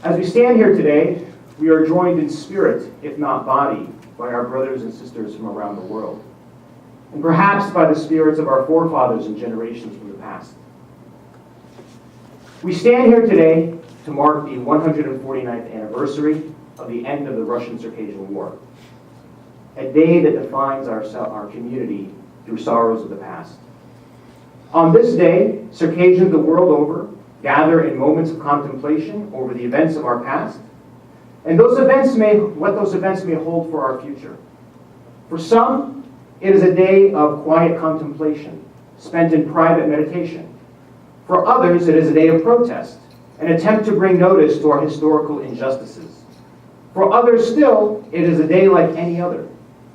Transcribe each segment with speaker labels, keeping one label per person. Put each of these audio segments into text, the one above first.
Speaker 1: As we stand here today, we are joined in spirit, if not body, by our brothers and sisters from around the world, and perhaps by the spirits of our forefathers and generations from the past. We stand here today to mark the 149th anniversary of the end of the Russian-Circassian War, a day that defines our community through sorrows of the past. On this day, Circassians the world over gather in moments of contemplation over the events of our past, and what those events may hold for our future. For some, it is a day of quiet contemplation, spent in private meditation. For others, it is a day of protest, an attempt to bring notice to our historical injustices. For others still, it is a day like any other,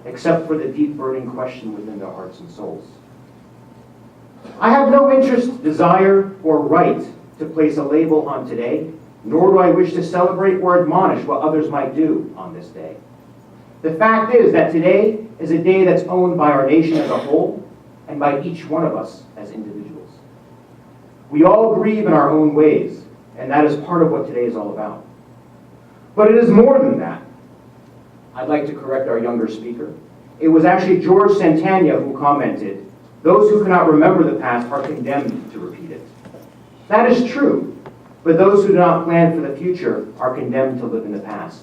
Speaker 1: except for the deep burning question within their hearts and souls. I have no interest, desire, or right to place a label on today, nor do I wish to celebrate or admonish what others might do on this day. The fact is that today is a day that's owned by our nation as a whole and by each one of us as individuals. We all grieve in our own ways, and that is part of what today is all about. But it is more than that. I'd like to correct our younger speaker. It was actually George Santana who commented, "Those who cannot remember the past are condemned to repeat it." That is true, but those who do not plan for the future are condemned to live in the past.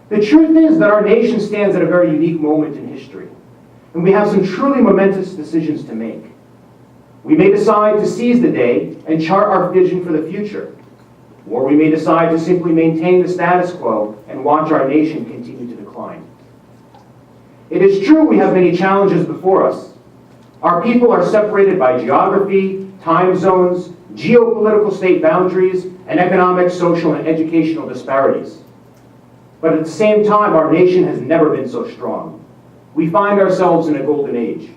Speaker 1: The truth is that our nation stands at a very unique moment in history, and we have some truly momentous decisions to make. We may decide to seize the day and chart our vision for the future, or we may decide to simply maintain the status quo and watch our nation continue to decline. It is true we have many challenges before us. Our people are separated by geography, time zones, geopolitical state boundaries, and economic, social, and educational disparities. But at the same time, our nation has never been so strong. We find ourselves in a golden age.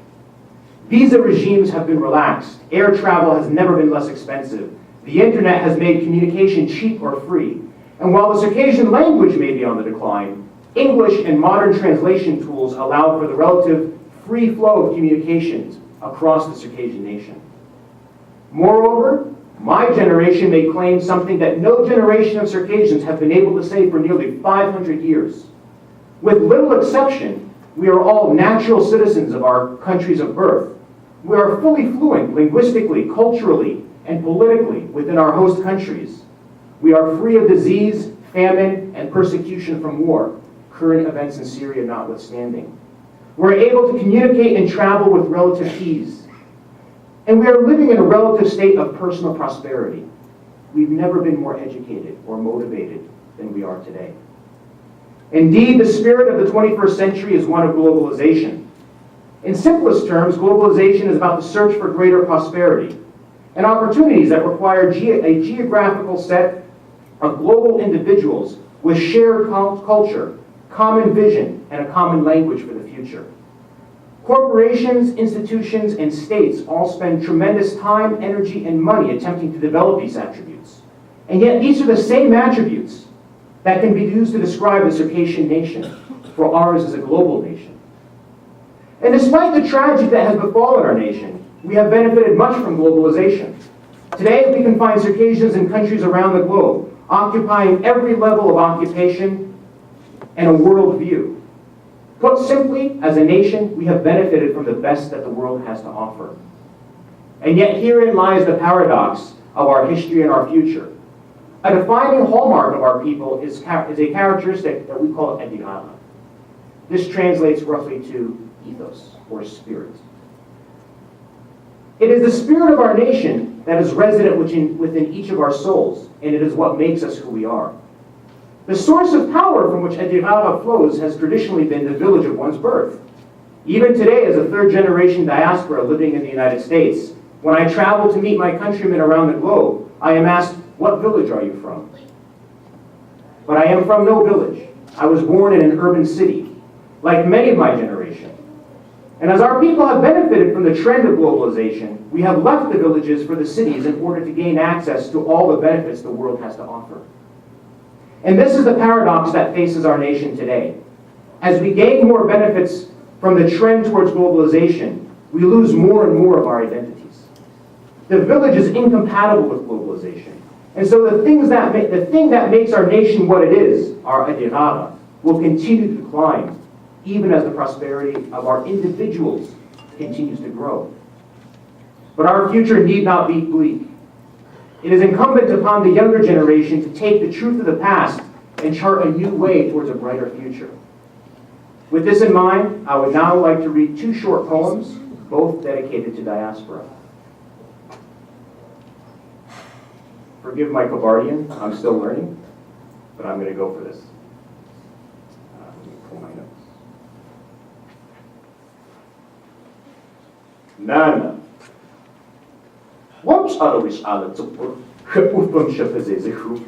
Speaker 1: Visa regimes have been relaxed. Air travel has never been less expensive. The internet has made communication cheap or free. And while the Circassian language may be on the decline, English and modern translation tools allow for the relative free flow of communications across the Circassian nation. Moreover, my generation may claim something that no generation of Circassians have been able to say for nearly 500 years. With little exception, we are all natural citizens of our countries of birth. We are fully fluent linguistically, culturally, and politically within our host countries. We are free of disease, famine, and persecution from war, current events in Syria notwithstanding. We're able to communicate and travel with relative ease. And we are living in a relative state of personal prosperity. We've never been more educated or motivated than we are today. Indeed, the spirit of the 21st century is one of globalization. In simplest terms, globalization is about the search for greater prosperity and opportunities that require a geographical set of global individuals with shared culture, common vision, and a common language for the future. Corporations, institutions, and states all spend tremendous time, energy, and money attempting to develop these attributes. And yet these are the same attributes that can be used to describe the Circassian nation, for ours is a global nation. And despite the tragedy that has befallen our nation, we have benefited much from globalization. Today, we can find Circassians in countries around the globe, occupying every level of occupation and a worldview. Put simply, as a nation, we have benefited from the best that the world has to offer. And yet herein lies the paradox of our history and our future. A defining hallmark of our people is a characteristic that we call edigala. This translates roughly to ethos, or spirit. It is the spirit of our nation that is resident within each of our souls, and it is what makes us who we are. The source of power from which edigala flows has traditionally been the village of one's birth. Even today, as a third-generation diaspora living in the United States, when I travel to meet my countrymen around the globe, I am asked, "What village are you from?" But I am from no village. I was born in an urban city, like many of my generation. And as our people have benefited from the trend of globalization, we have left the villages for the cities in order to gain access to all the benefits the world has to offer. And this is the paradox that faces our nation today. As we gain more benefits from the trend towards globalization, we lose more and more of our identities. The village is incompatible with globalization. And so the thing that makes our nation what it is, our adirara, will continue to decline, even as the prosperity of our individuals continues to grow. But our future need not be bleak. It is incumbent upon the younger generation to take the truth of the past and chart a new way towards a brighter future. With this in mind, I would now like to read 2 short poems, both dedicated to diaspora. Forgive my Kabardian, I'm still learning, but I'm going to go for this. Let me pull my notes. Nana. What's otherwise ala tsupur? Khupum shafazezekhu.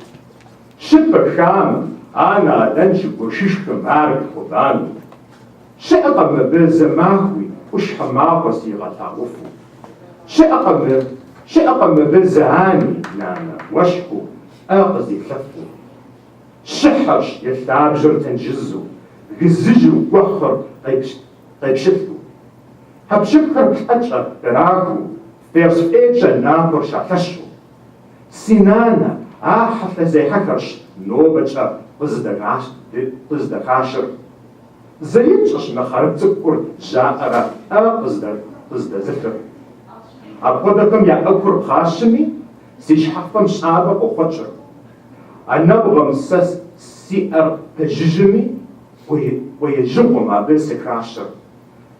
Speaker 1: Shipakam, ana dan shipushish mark hodan. She'aqam bezamahu, ushhamaqas yagatagufu. She'aqam bezani, nana, washku, aqzi khafu. Shehash yastabjur tanjizu, giziju wakhar taibshiftu. Habshikar tacha beraku. There's echa na por shafashu. Sinana, hafaze hakash, no bacha, was the kasher. Zayitch Maharzukur, Jara, was the ziffer. Apodakam ya akur hashimi, Sish hafam shaba or watcher. Anabram says, Si ar pejijimi, where you jump on my basic crasher.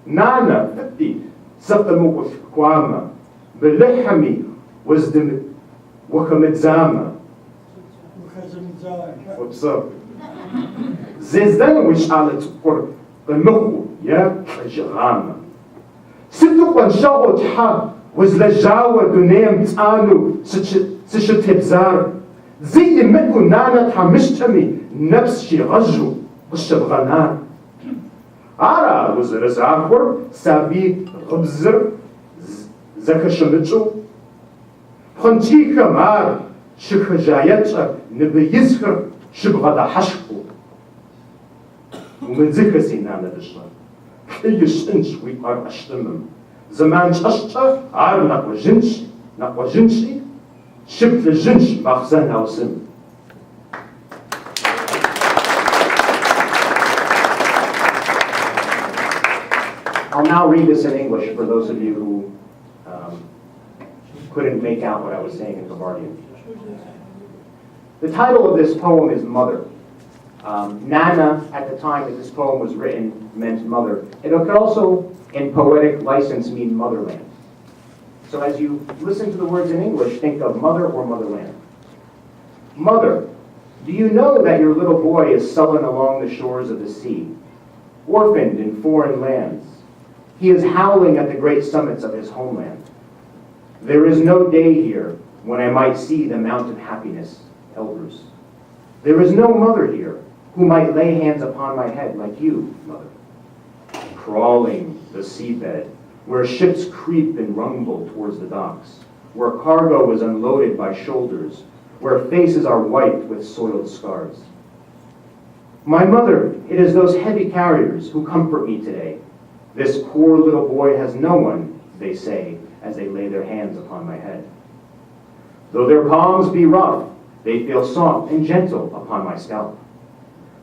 Speaker 1: Nana, 50, Saptamuk Kwama. Belehami was the Wakamedzama. What's up? Zezdan wish alet for the Nuku, ya, Jarama. Situkwan Shawot Ha was the Jawa to name Tanu, such a Tibzar. Zid Meku Nana Tamishtami, Nepsi Raju, Shabganar. Ara was the Razahor, Sabi, Observe. Zakashamichu, Pontika Mar, Shikajayeta, Nibiyizker, Shibgada Hashku. Umenzikasi Nanadishman. Kiyushinch, we are Ashtamum. Zaman Chashta, Ar Nakwajinchi, Shibkajinch, Machzan Hausim. I'll now read this in English for those of you who couldn't make out what I was saying in Kabardian. The title of this poem is Mother. Nana, at the time that this poem was written, meant mother. It could also, in poetic license, mean motherland. So as you listen to the words in English, think of mother or motherland. Mother, do you know that your little boy is sullen along the shores of the sea, orphaned in foreign lands? He is howling at the great summits of his homeland. There is no day here when I might see the Mount of Happiness, Elbrus. There is no mother here who might lay hands upon my head like you, mother. Crawling the seabed, where ships creep and rumble towards the docks, where cargo is unloaded by shoulders, where faces are wiped with soiled scars. My mother, it is those heavy carriers who comfort me today. This poor little boy has no one, they say, as they lay their hands upon my head. Though their palms be rough, they feel soft and gentle upon my scalp.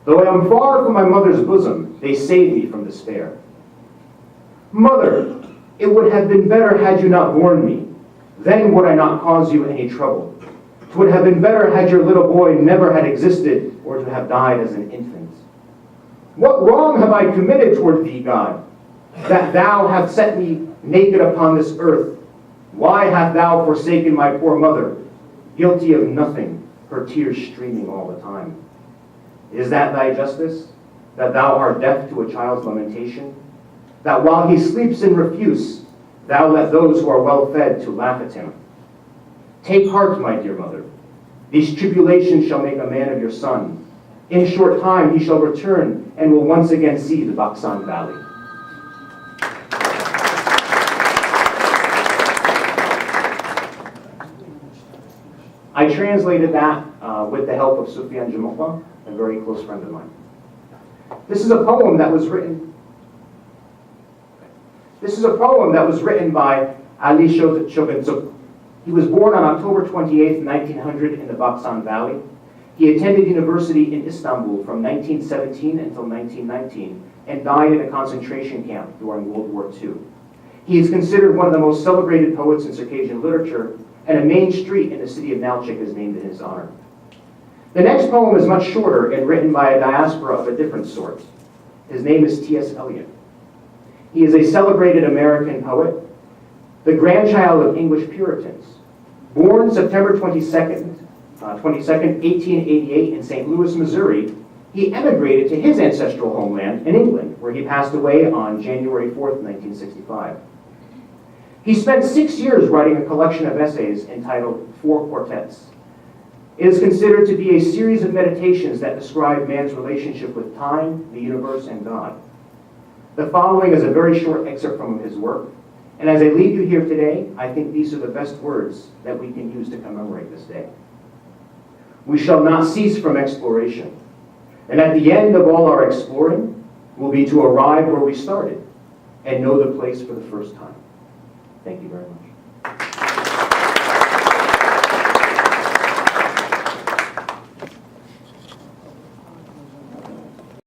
Speaker 1: Though I am far from my mother's bosom, they save me from despair. Mother, it would have been better had you not borne me. Then would I not cause you any trouble. It would have been better had your little boy never had existed or to have died as an infant. What wrong have I committed toward thee, God, that thou hast set me naked upon this earth? Why hast thou forsaken my poor mother, guilty of nothing, her tears streaming all the time? Is that thy justice, that thou art deaf to a child's lamentation? That while he sleeps in refuse, thou let those who are well fed to laugh at him? Take heart, my dear mother. These tribulations shall make a man of your son. In short time he shall return and will once again see the Baksan Valley. I translated that with the help of Sufyan Jamukwa, a very close friend of mine. This is a poem that was written by Ali Shogantsuk, He was born on October 28, 1900 in the Baksan Valley. He attended university in Istanbul from 1917 until 1919 and died in a concentration camp during World War II. He is considered one of the most celebrated poets in Circassian literature, and a main street in the city of Nalchik is named in his honor. The next poem is much shorter and written by a diaspora of a different sort. His name is T.S. Eliot. He is a celebrated American poet, the grandchild of English Puritans. Born September 22nd, 1888 in St. Louis, Missouri, he emigrated to his ancestral homeland in England, where he passed away on January 4th, 1965. He spent 6 years writing a collection of essays entitled Four Quartets. It is considered to be a series of meditations that describe man's relationship with time, the universe, and God. The following is a very short excerpt from his work, and as I leave you here today, I think these are the best words that we can use to commemorate this day. We shall not cease from exploration, and at the end of all our exploring will be to arrive where we started and know the place for the first time. Thank you very much.